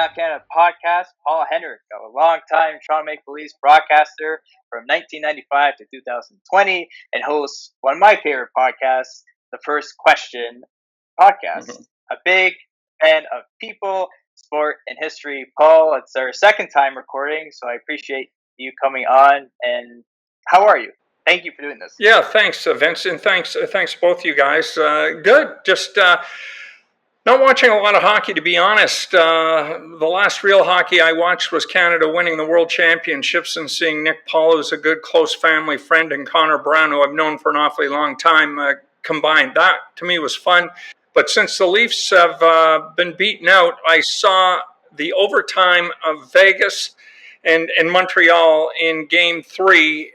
Draft Canada podcast, Paul Hendrick, a long-time Toronto Maple Leafs broadcaster from 1995 to 2020, and hosts one of my favorite podcasts, the First Question podcast. Mm-hmm. A big fan of people, sport, and history. Paul, it's our second time recording, so I appreciate you coming on. And how are you? Thank you for doing this. Yeah, thanks, Vincent. Thanks both you guys. Good. Just not watching a lot of hockey, to be honest. The last real hockey I watched was Canada winning the World Championships and seeing Nick Paul, who's a good, close family friend, and Connor Brown, who I've known for an awfully long time, combined. That, to me, was fun. But since the Leafs have been beaten out, I saw the overtime of Vegas and Montreal in Game 3.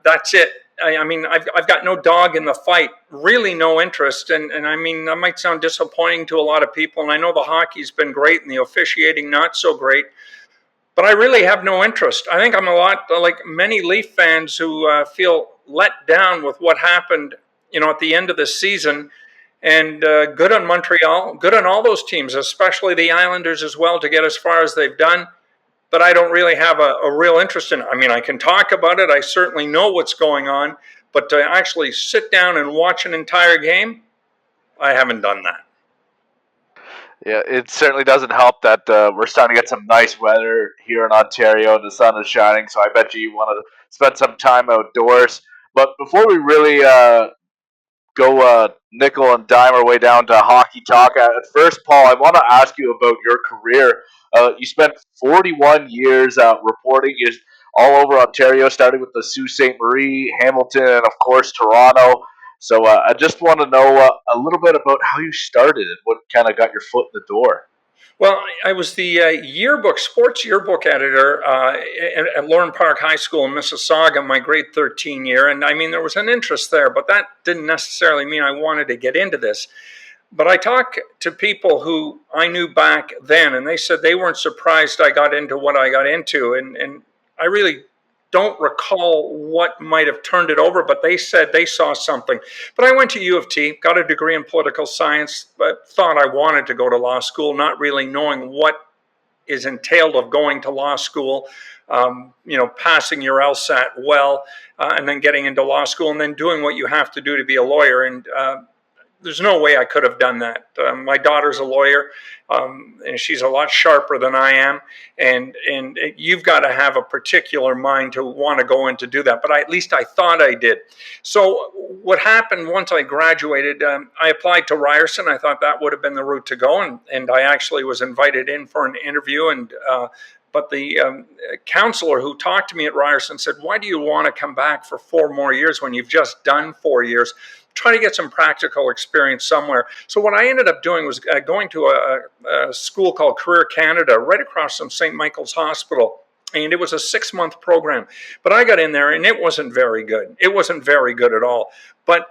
That's it. I mean, I've got no dog in the fight, really no interest. And I mean, that might sound disappointing to a lot of people. And I know the hockey's been great and the officiating not so great. But I really have no interest. I think I'm a lot like many Leaf fans who feel let down with what happened, at the end of the season. And good on Montreal, good on all those teams, especially the Islanders as well, to get as far as they've done. But I don't really have a real interest in it. I mean, I can talk about it. I certainly know what's going on. But to actually sit down and watch an entire game, I haven't done that. Yeah, it certainly doesn't help that we're starting to get some nice weather here in Ontario. The sun is shining, so I bet you want to spend some time outdoors. But before we really go nickel and dime our way down to hockey talk. At first, Paul, I want to ask you about your career. You spent 41 years reporting all over Ontario, starting with the Sault Ste. Marie, Hamilton, and of course Toronto. So I just want to know a little bit about how you started and what kind of got your foot in the door. Well, I was the sports yearbook editor at Lauren Park High School in Mississauga my grade 13 year. And I mean, there was an interest there, but that didn't necessarily mean I wanted to get into this. But I talked to people who I knew back then, and they said they weren't surprised I got into what I got into. And I really don't recall what might have turned it over, but they said they saw something. But I went to U of T, got a degree in political science, but thought I wanted to go to law school, not really knowing what is entailed of going to law school, passing your LSAT well, and then getting into law school, and then doing what you have to do to be a lawyer. And there's no way I could have done that. My daughter's a lawyer, and she's a lot sharper than I am. And you've got to have a particular mind to want to go in to do that. But at least I thought I did. So what happened once I graduated, I applied to Ryerson. I thought that would have been the route to go. And I actually was invited in for an interview. But the counselor who talked to me at Ryerson said, "Why do you want to come back for 4 more years when you've just done 4 years? Try to get some practical experience somewhere." So what I ended up doing was going to a school called Career Canada right across from St. Michael's Hospital. And it was a 6-month program. But I got in there and it wasn't very good. It wasn't very good at all. But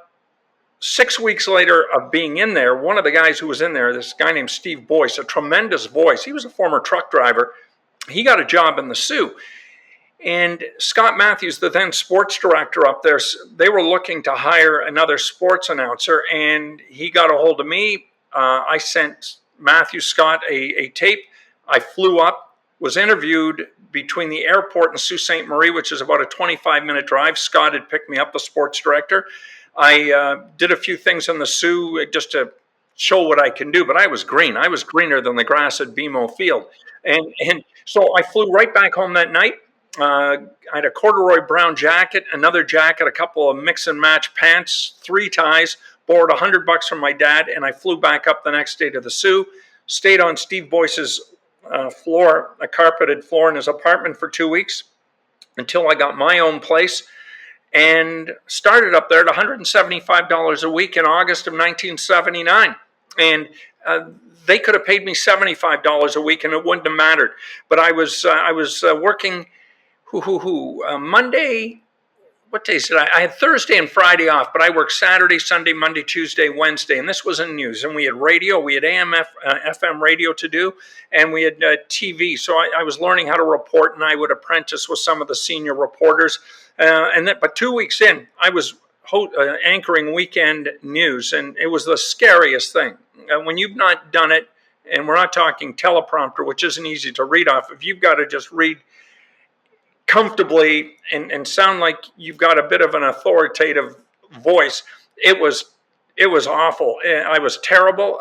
6 weeks later of being in there, one of the guys who was in there, this guy named Steve Boyce, a tremendous voice. He was a former truck driver. He got a job in the Sioux. And Scott Matthews, the then sports director up there, they were looking to hire another sports announcer, and he got a hold of me. I sent Scott a tape. I flew up, was interviewed between the airport and Sault Ste. Marie, which is about a 25-minute drive. Scott had picked me up, the sports director. I did a few things in the Sioux just to show what I can do, but I was green. I was greener than the grass at BMO Field. And so I flew right back home that night. I had a corduroy brown jacket, another jacket, a couple of mix and match pants, 3 ties, borrowed $100 from my dad, and I flew back up the next day to the Sioux, stayed on Steve Boyce's floor, a carpeted floor in his apartment for 2 weeks until I got my own place, and started up there at $175 a week in August of 1979. And they could have paid me $75 a week and it wouldn't have mattered. But I was working Monday, what days did I had Thursday and Friday off, but I worked Saturday, Sunday, Monday, Tuesday, Wednesday, and this was in news. And we had radio, we had AM, FM radio to do, and we had TV. So I was learning how to report, and I would apprentice with some of the senior reporters. But 2 weeks in, I was anchoring weekend news, and it was the scariest thing. When you've not done it, and we're not talking teleprompter, which isn't easy to read off. If you've got to just read comfortably and sound like you've got a bit of an authoritative voice, it was awful. I was terrible.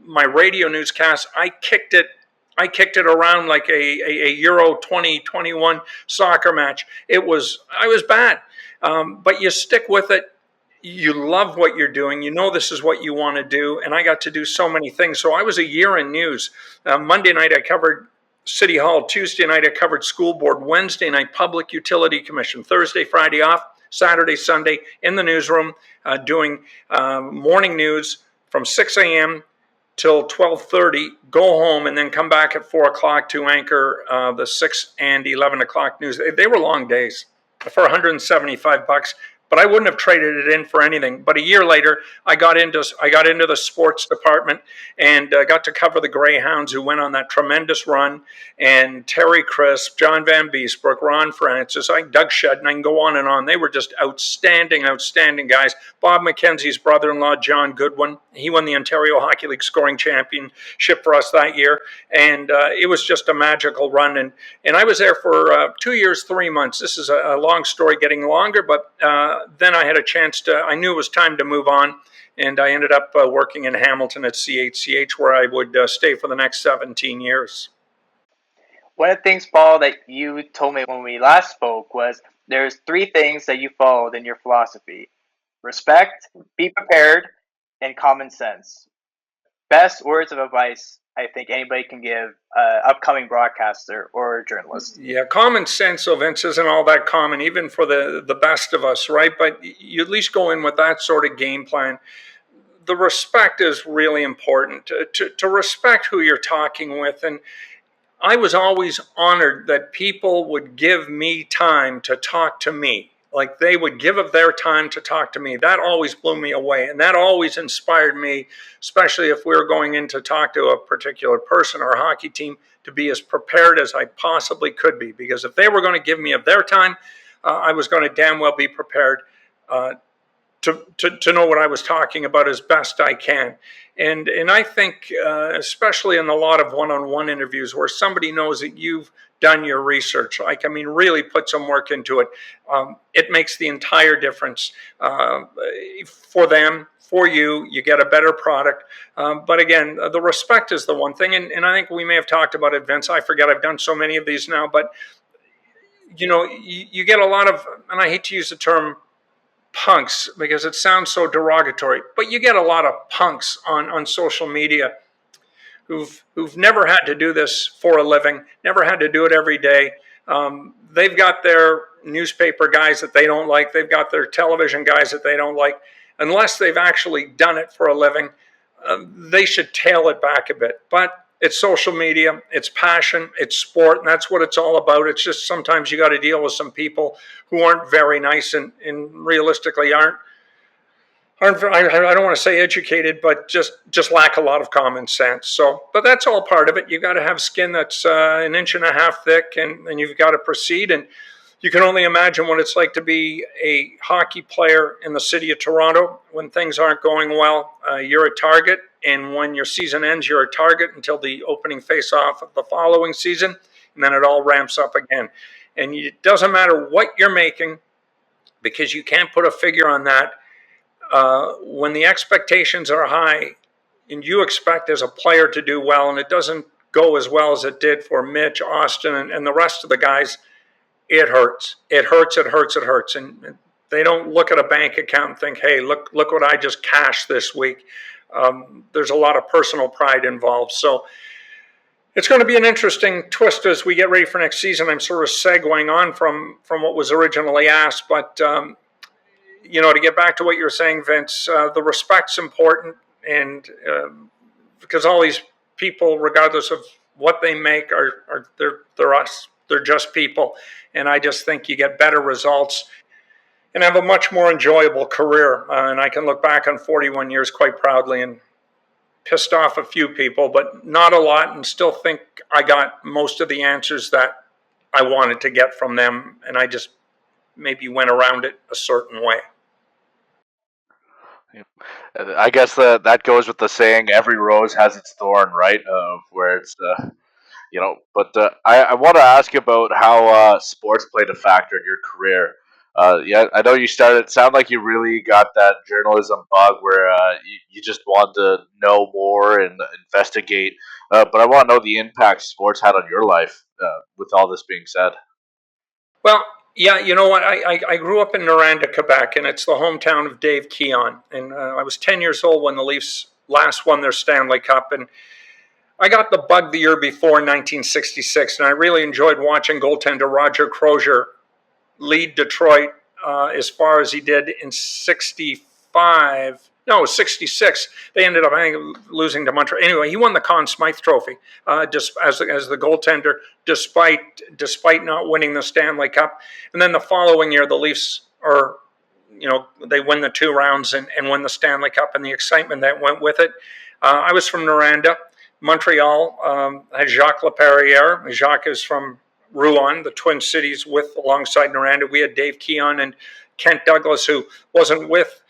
My radio newscast, I kicked it around like a Euro 2021 soccer match. I was bad. But you stick with it. You love what you're doing. You know this is what you want to do. And I got to do so many things. So I was a year in news. Monday night, I covered City Hall. Tuesday night, I covered school board. Wednesday night, Public Utility Commission. Thursday, Friday off. Saturday, Sunday in the newsroom doing morning news from 6 a.m. till 12:30, go home, and then come back at 4 o'clock to anchor the 6 and 11 o'clock news. They were long days for $175, but I wouldn't have traded it in for anything. But a year later, I got into the sports department and got to cover the Greyhounds, who went on that tremendous run, and Terry Crisp, John Van Beesbrook, Ron Francis, Doug Shedden, I can go on and on. They were just outstanding guys. Bob McKenzie's brother-in-law, John Goodwin, he won the Ontario Hockey League scoring championship for us that year, and it was just a magical run. And I was there for 2 years, 3 months. This is a long story, getting longer, but then I had a chance I knew it was time to move on, and I ended up working in Hamilton at CHCH, where I would stay for the next 17 years. One of the things, Paul, that you told me when we last spoke was there's 3 things that you followed in your philosophy: respect, be prepared, and common sense. Best words of advice I think anybody can give upcoming broadcaster or journalist. Yeah, common sense, so Vince, isn't all that common, even for the best of us, right? But you at least go in with that sort of game plan. The respect is really important, to respect who you're talking with. And I was always honored that people would give me time to talk to me. Like, they would give of their time to talk to me. That always blew me away. And that always inspired me, especially if we were going in to talk to a particular person or a hockey team, to be as prepared as I possibly could be. Because if they were going to give me of their time, I was going to damn well be prepared to know what I was talking about as best I can. And I think, especially in a lot of one-on-one interviews where somebody knows that you've done your research, really put some work into it, it makes the entire difference for them, for you. You get a better product. But again, the respect is the one thing. And I think we may have talked about it, Vince. I forget, I've done so many of these now. But, you get a lot of, and I hate to use the term punks because it sounds so derogatory, but you get a lot of punks on social media who've never had to do this for a living, never had to do it every day. They've got their newspaper guys that they don't like. They've got their television guys that they don't like. Unless they've actually done it for a living, they should tail it back a bit. But it's social media, it's passion, it's sport, and that's what it's all about. It's just sometimes you got to deal with some people who aren't very nice and realistically aren't. I don't want to say educated, but just lack a lot of common sense. So, but that's all part of it. You've got to have skin that's an inch and a half thick, and you've got to proceed. And you can only imagine what it's like to be a hockey player in the city of Toronto when things aren't going well. You're a target, and when your season ends, you're a target until the opening face-off of the following season, and then it all ramps up again. And it doesn't matter what you're making, because you can't put a figure on that. When the expectations are high and you expect as a player to do well, and it doesn't go as well as it did for Mitch, Austin, and the rest of the guys, it hurts. It hurts. And they don't look at a bank account and think, hey, look what I just cashed this week. There's a lot of personal pride involved. So it's going to be an interesting twist as we get ready for next season. I'm sort of segueing on from what was originally asked, but to get back to what you were saying, Vince, the respect's important, and because all these people, regardless of what they make, they're us. They're just people, and I just think you get better results and have a much more enjoyable career. And I can look back on 41 years quite proudly and pissed off a few people, but not a lot, and still think I got most of the answers that I wanted to get from them, and I just maybe went around it a certain way. I guess that goes with the saying, "Every rose has its thorn," right? Where it's But I want to ask you about how sports played a factor in your career. Yeah, I know you started. Sound like you really got that journalism bug where you just want to know more and investigate. But I want to know the impact sports had on your life. With all this being said, Well, yeah, you know what? I grew up in Noranda, Quebec, and it's the hometown of Dave Keon. And I was 10 years old when the Leafs last won their Stanley Cup. And I got the bug the year before in 1966, and I really enjoyed watching goaltender Roger Crozier lead Detroit as far as he did in 65. No, 66. They ended up, I think, losing to Montreal. Anyway, he won the Conn Smythe Trophy just as the goaltender, despite not winning the Stanley Cup. And then the following year, the Leafs they win the 2 rounds and win the Stanley Cup, and the excitement that went with it. I was from Noranda. Montreal had Jacques Laperriere. Jacques is from Rouen, the Twin Cities, alongside Noranda. We had Dave Keon and Kent Douglas, who wasn't with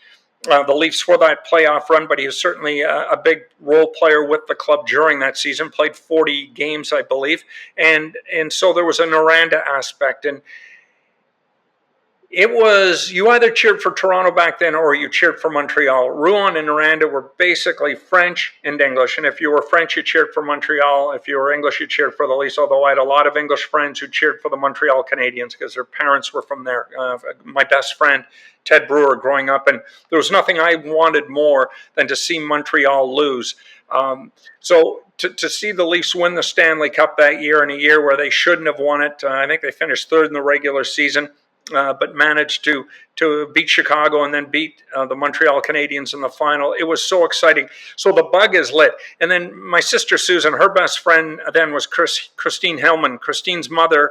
the Leafs for that playoff run, but he was certainly a big role player with the club during that season. Played 40 games, I believe, and so there was a Noranda aspect. And it was, you either cheered for Toronto back then or you cheered for Montreal. Rouen and Noranda were basically French and English. And if you were French, you cheered for Montreal. If you were English, you cheered for the Leafs. Although I had a lot of English friends who cheered for the Montreal Canadiens because their parents were from there. My best friend, Ted Brewer, growing up. And there was nothing I wanted more than to see Montreal lose. So to see the Leafs win the Stanley Cup that year, in a year where they shouldn't have won it, I think they finished third in the regular season. But managed to beat Chicago and then beat the Montreal Canadiens in the final. It was so exciting. So the bug is lit. And then my sister Susan, her best friend then was Christine Hellman. Christine's mother's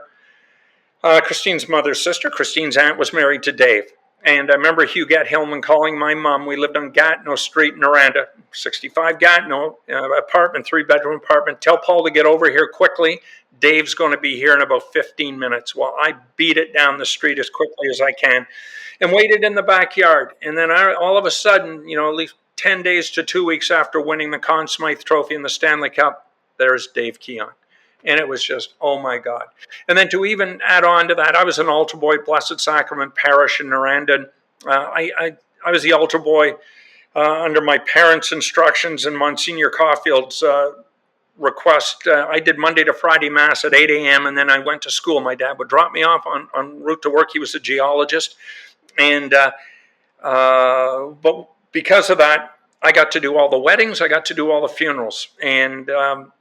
sister, Christine's aunt, was married to Dave. And I remember Hugh Hillman calling my mom. We lived on Gatineau Street in Noranda, 65 Gatineau, apartment, 3-bedroom apartment. Tell Paul to get over here quickly. Dave's going to be here in about 15 minutes. Well, I beat it down the street as quickly as I can and waited in the backyard. And then all of a sudden, at least 10 days to 2 weeks after winning the Conn Smythe Trophy and the Stanley Cup, there's Dave Keon. And it was just, oh my God. And then to even add on to that, I was an altar boy, Blessed Sacrament Parish in Noranda. I was the altar boy under my parents' instructions and Monsignor Caulfield's request. I did Monday to Friday Mass at 8 a.m. and then I went to school. My dad would drop me off en route to work. He was a geologist. And but because of that, I got to do all the weddings. I got to do all the funerals. And for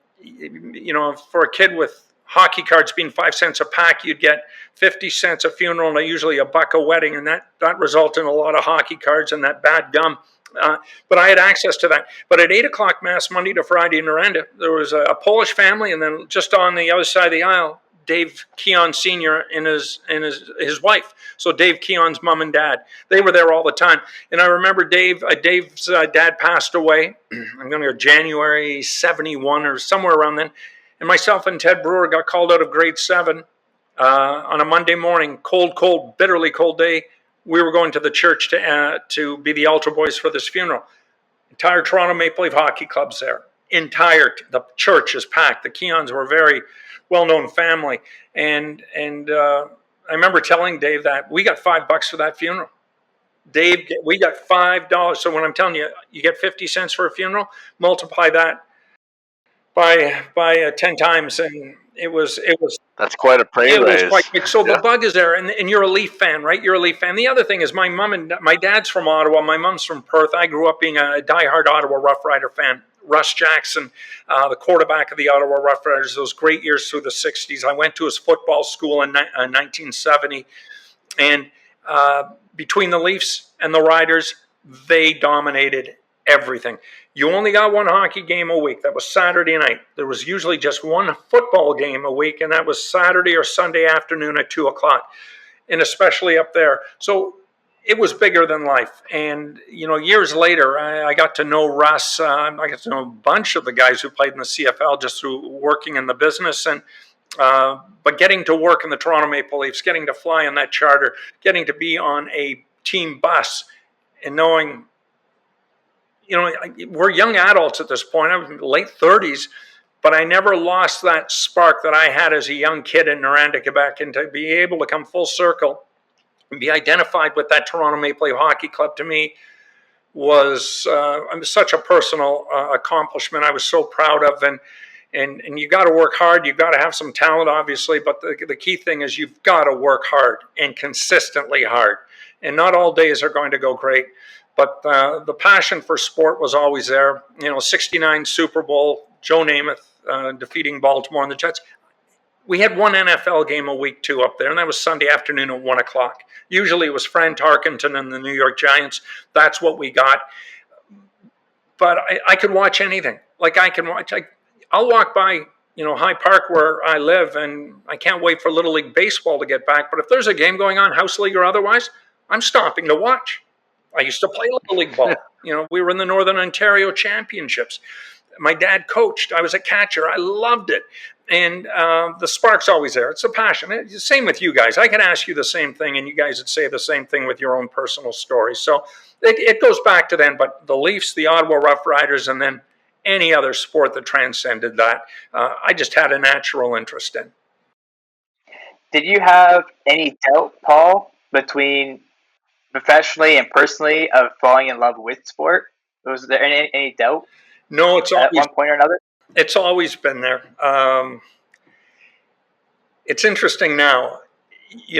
a kid with hockey cards being 5 cents a pack, you'd get 50 cents a funeral and usually $1 a wedding, and that resulted in a lot of hockey cards and that bad gum. But I had access to that. But at 8 o'clock Mass, Monday to Friday in Noranda, there was a Polish family, and then just on the other side of the aisle, Dave Keon Sr. and his wife. So Dave Keon's mom and dad, they were there all the time. And I remember Dave's dad passed away. I'm going to go January 71 or somewhere around then. And myself and Ted Brewer got called out of grade 7 on a Monday morning, cold, bitterly cold day. We were going to the church to be the altar boys for this funeral. Entire Toronto Maple Leaf Hockey Club's there. The church is packed. The Keons were a very well-known family, and I remember telling Dave that we got $5 for that funeral. Dave, we got $5. So when I'm telling you, you get 50 cents for a funeral, multiply that by 10 times, and it was that's quite a pay raise. It was quite big. So the bug is there, and you're a Leaf fan, right? You're a Leaf fan. The other thing is my dad's from Ottawa. My mom's from Perth. I grew up being a diehard Ottawa Rough Rider fan. Russ Jackson, the quarterback of the Ottawa Rough Riders, those great years through the 60s. I went to his football school in 1970. And between the Leafs and the Riders, they dominated everything. You only got one hockey game a week. That was Saturday night. There was usually just one football game a week, and that was Saturday or Sunday afternoon at 2 o'clock, and especially up there. So it was bigger than life. And, years later, I got to know Russ. I got to know a bunch of the guys who played in the CFL just through working in the business. And but getting to work in the Toronto Maple Leafs, getting to fly in that charter, getting to be on a team bus and knowing we're young adults at this point. I'm late 30s, but I never lost that spark that I had as a young kid in Noranda, Quebec, and to be able to come full circle and be identified with that Toronto Maple Leaf Hockey Club, to me, was such a personal accomplishment I was so proud of. And you got to work hard. You've got to have some talent, obviously, but the key thing is you've got to work hard and consistently hard. And not all days are going to go great, but the passion for sport was always there. 69 Super Bowl, Joe Namath defeating Baltimore and the Jets. We had one NFL game a week, too, up there, and that was Sunday afternoon at 1 o'clock. Usually it was Fran Tarkenton and the New York Giants. That's what we got. But I could watch anything. I'll walk by, High Park where I live, and I can't wait for Little League Baseball to get back. But if there's a game going on, House League or otherwise, I'm stopping to watch. I used to play Little League ball. We were in the Northern Ontario Championships. My dad coached. I was a catcher. I loved it. And the spark's always there. It's a passion. Same with you guys. I could ask you the same thing, and you guys would say the same thing with your own personal stories. So it goes back to then. But the Leafs, the Ottawa Rough Riders, and then any other sport that transcended that, I just had a natural interest in. Did you have any doubt, Paul, between professionally and personally of falling in love with sport? Was there any doubt? No, it's always, at one point or another. It's always been there. It's interesting now.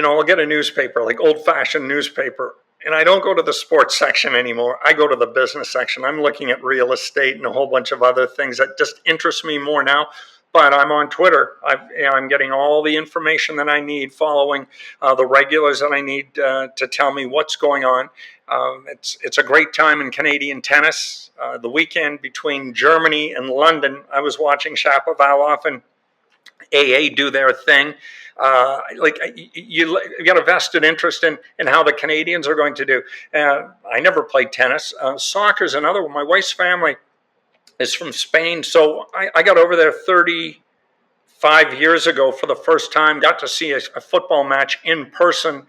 I'll get a newspaper, like old-fashioned newspaper, and I don't go to the sports section anymore. I go to the business section. I'm looking at real estate and a whole bunch of other things that just interest me more now. But I'm on Twitter. I'm getting all the information that I need, following the regulars that I need to tell me what's going on. It's a great time in Canadian tennis. The weekend between Germany and London, I was watching Shapovalov and AA do their thing. You got a vested interest in how the Canadians are going to do. I never played tennis. Soccer's another one. My wife's family is from Spain, so I got over there 35 years ago for the first time, got to see a football match in person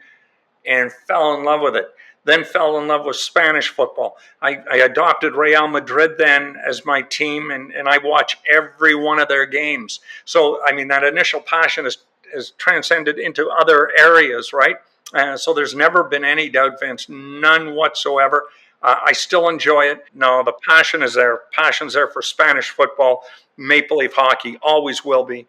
and fell in love with it. Then fell in love with Spanish football. I adopted Real Madrid then as my team, and I watch every one of their games. So, that initial passion is transcended into other areas, right? So there's never been any doubt, Vince, none whatsoever. I still enjoy it. No, the passion is there. Passion's there for Spanish football, Maple Leaf hockey, always will be.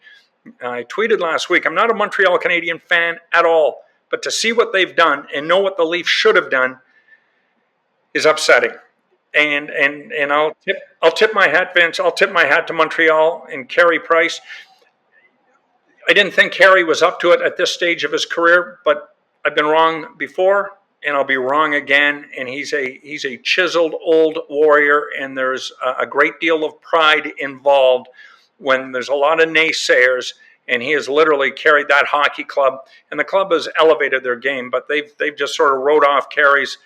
I tweeted last week, I'm not a Montreal Canadian fan at all, but to see what they've done and know what the Leafs should have done is upsetting. And I'll tip my hat, Vince. I'll tip my hat to Montreal and Carey Price. I didn't think Carey was up to it at this stage of his career, but I've been wrong before, and I'll be wrong again. And he's a chiseled old warrior, and there's a great deal of pride involved when there's a lot of naysayers. And he has literally carried that hockey club, and the club has elevated their game, but they've just sort of wrote off Carey's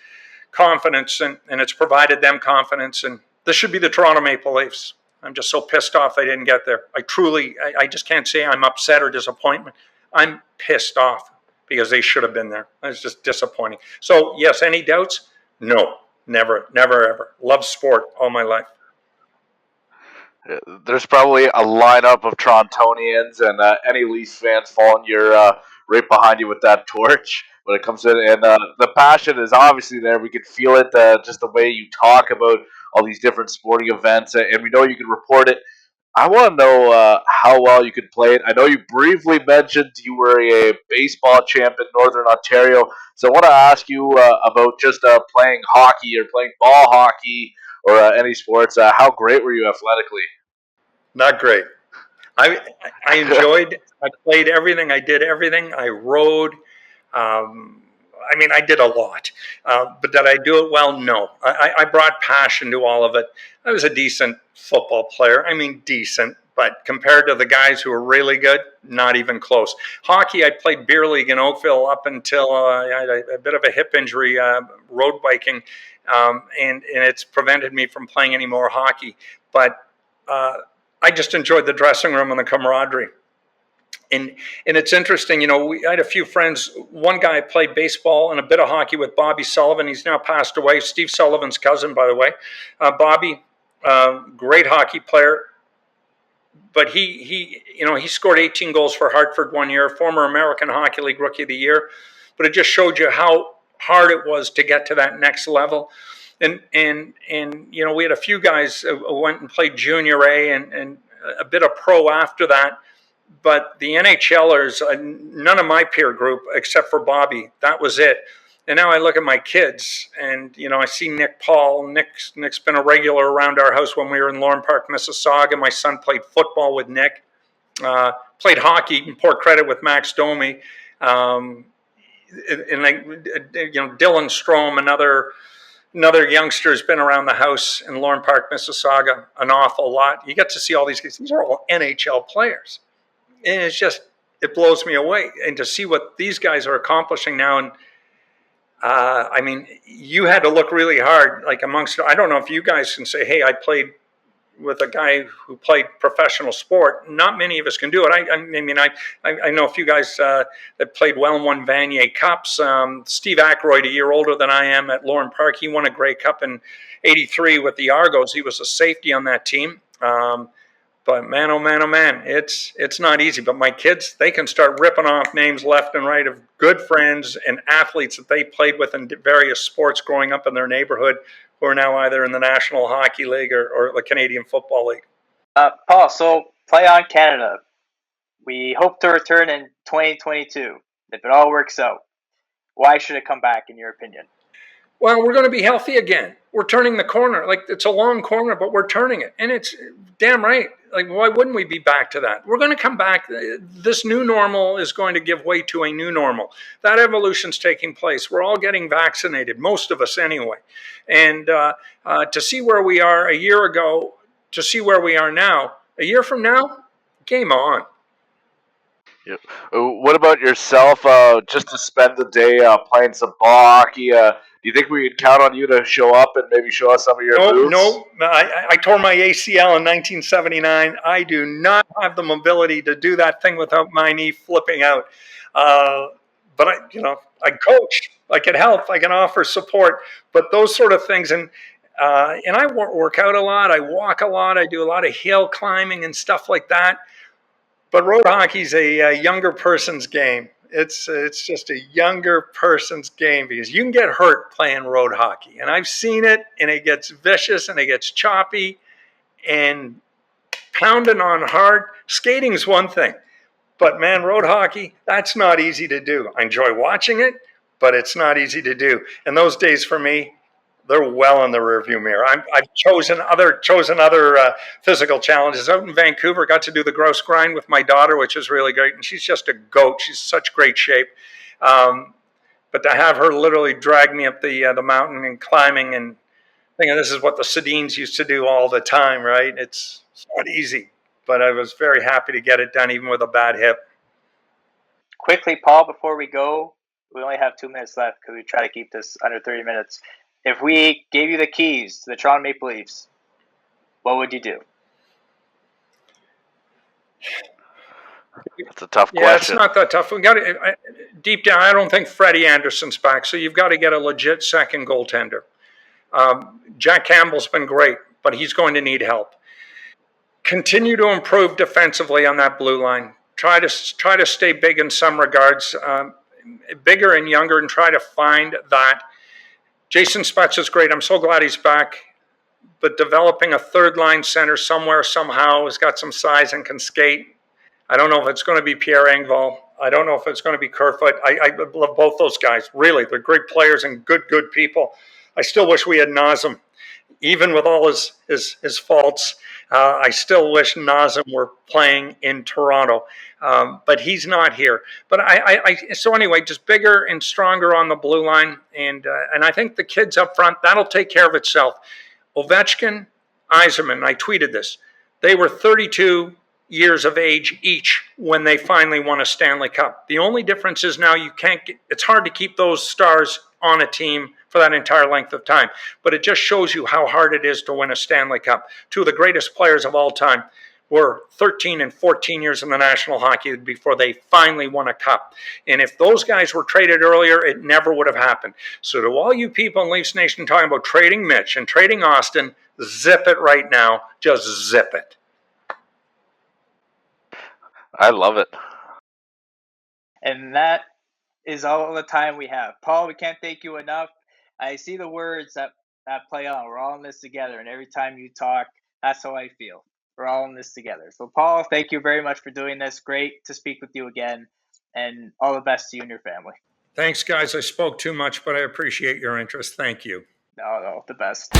confidence, and it's provided them confidence. And this should be the Toronto Maple Leafs. I'm just so pissed off they didn't get there. I just can't say I'm upset or disappointment. I'm pissed off because they should have been there. It's just disappointing. So, yes, any doubts? No, never, ever. Love sport all my life. There's probably a lineup of Torontonians and any Leafs fans following right behind you with that torch when it comes in. And the passion is obviously there. We can feel it just the way you talk about all these different sporting events, and we know you can report it. I want to know how well you could play it. I know you briefly mentioned you were a baseball champ in Northern Ontario, so I want to ask you about just playing hockey or playing ball hockey or any sports. How great were you athletically? Not great. I enjoyed. I played everything. I did everything. I rode. I did a lot. But did I do it well? No. I brought passion to all of it. I was a decent football player. Decent. But compared to the guys who were really good, not even close. Hockey, I played beer league in Oakville up until I had a bit of a hip injury, road biking, and it's prevented me from playing any more hockey. But I just enjoyed the dressing room and the camaraderie. And it's interesting, I had a few friends. One guy played baseball and a bit of hockey with Bobby Sullivan. He's now passed away. Steve Sullivan's cousin, by the way. Bobby, great hockey player. But he scored 18 goals for Hartford one year, former American Hockey League Rookie of the Year. But it just showed you how hard it was to get to that next level. And we had a few guys who went and played Junior A and a bit of pro after that. But the NHLers, none of my peer group except for Bobby, that was it. And now I look at my kids, and I see Nick Paul. Nick's been a regular around our house when we were in Lorne Park, Mississauga. My son played football with Nick, played hockey in Port Credit with Max Domi, and Dylan Strom, another youngster, has been around the house in Lorne Park, Mississauga, an awful lot. You get to see all these guys. These are all NHL players, and it blows me away. And to see what these guys are accomplishing now, and you had to look really hard, like amongst. I don't know if you guys can say, "Hey, I played with a guy who played professional sport." Not many of us can do it. I know a few guys that played well and won Vanier Cups. Steve Aykroyd, a year older than I am, at Lorne Park, he won a Grey Cup in '83 with the Argos. He was a safety on that team. But man, oh man, oh man, it's not easy. But my kids, they can start ripping off names left and right of good friends and athletes that they played with in various sports growing up in their neighborhood, who are now either in the National Hockey League or the Canadian Football League. Paul, so Play On Canada, we hope to return in 2022 if it all works out. Why should it come back, in your opinion? Well, we're going to be healthy again. We're turning the corner. Like, it's a long corner, but we're turning it. And it's damn right. Like, why wouldn't we be back to that? We're going to come back. This new normal is going to give way to a new normal. That evolution's taking place. We're all getting vaccinated, most of us anyway. And to see where we are a year ago, to see where we are now, a year from now, game on. Yep. What about yourself? Just to spend the day playing some ball hockey. Do you think we could count on you to show up and maybe show us some of your moves? No. I tore my ACL in 1979. I do not have the mobility to do that thing without my knee flipping out. But I coach. I can help. I can offer support. But those sort of things, and I work out a lot. I walk a lot. I do a lot of hill climbing and stuff like that. But road hockey's a younger person's game. It's just a younger person's game because you can get hurt playing road hockey. And I've seen it, and it gets vicious, and it gets choppy, and pounding on hard. Skating's one thing. But, man, road hockey, that's not easy to do. I enjoy watching it, but it's not easy to do. And those days for me, they're well in the rearview mirror. I've chosen other physical challenges. Out in Vancouver, got to do the grouse grind with my daughter, which is really great. And she's just a goat. She's such great shape. But to have her literally drag me up the mountain and climbing, and thinking this is what the Sedins used to do all the time, right? It's not easy. But I was very happy to get it done, even with a bad hip. Quickly, Paul, before we go, we only have 2 minutes left because we try to keep this under 30 minutes. If we gave you the keys to the Toronto Maple Leafs, what would you do? That's a tough question. Yeah, it's not that tough. We got deep down. I don't think Freddie Anderson's back, so you've got to get a legit second goaltender. Jack Campbell's been great, but he's going to need help. Continue to improve defensively on that blue line. Try to stay big in some regards, bigger and younger, and try to find that. Jason Spezza is great. I'm so glad he's back. But developing a third-line center somewhere, somehow, has got some size and can skate. I don't know if it's going to be Pierre Engvall. I don't know if it's going to be Kerfoot. I love both those guys. Really, they're great players and good people. I still wish we had Nazem. Even with all his faults, I still wish Nazem were playing in Toronto. But he's not here. But so anyway, just bigger and stronger on the blue line. And I think the kids up front, that'll take care of itself. Ovechkin, Yzerman, I tweeted this. They were 32 years of age each when they finally won a Stanley Cup. The only difference is now it's hard to keep those stars on a team for that entire length of time. But it just shows you how hard it is to win a Stanley Cup. Two of the greatest players of all time. were 13 and 14 years in the National Hockey League before they finally won a cup. And if those guys were traded earlier, it never would have happened. So to all you people in Leafs Nation talking about trading Mitch and trading Austin, zip it right now. Just zip it. I love it. And that is all the time we have. Paul, we can't thank you enough. I see the words that play on. We're all in this together. And every time you talk, that's how I feel. We're all in this together. So, Paul, thank you very much for doing this. Great to speak with you again. And all the best to you and your family. Thanks, guys. I spoke too much, but I appreciate your interest. Thank you. No, the best.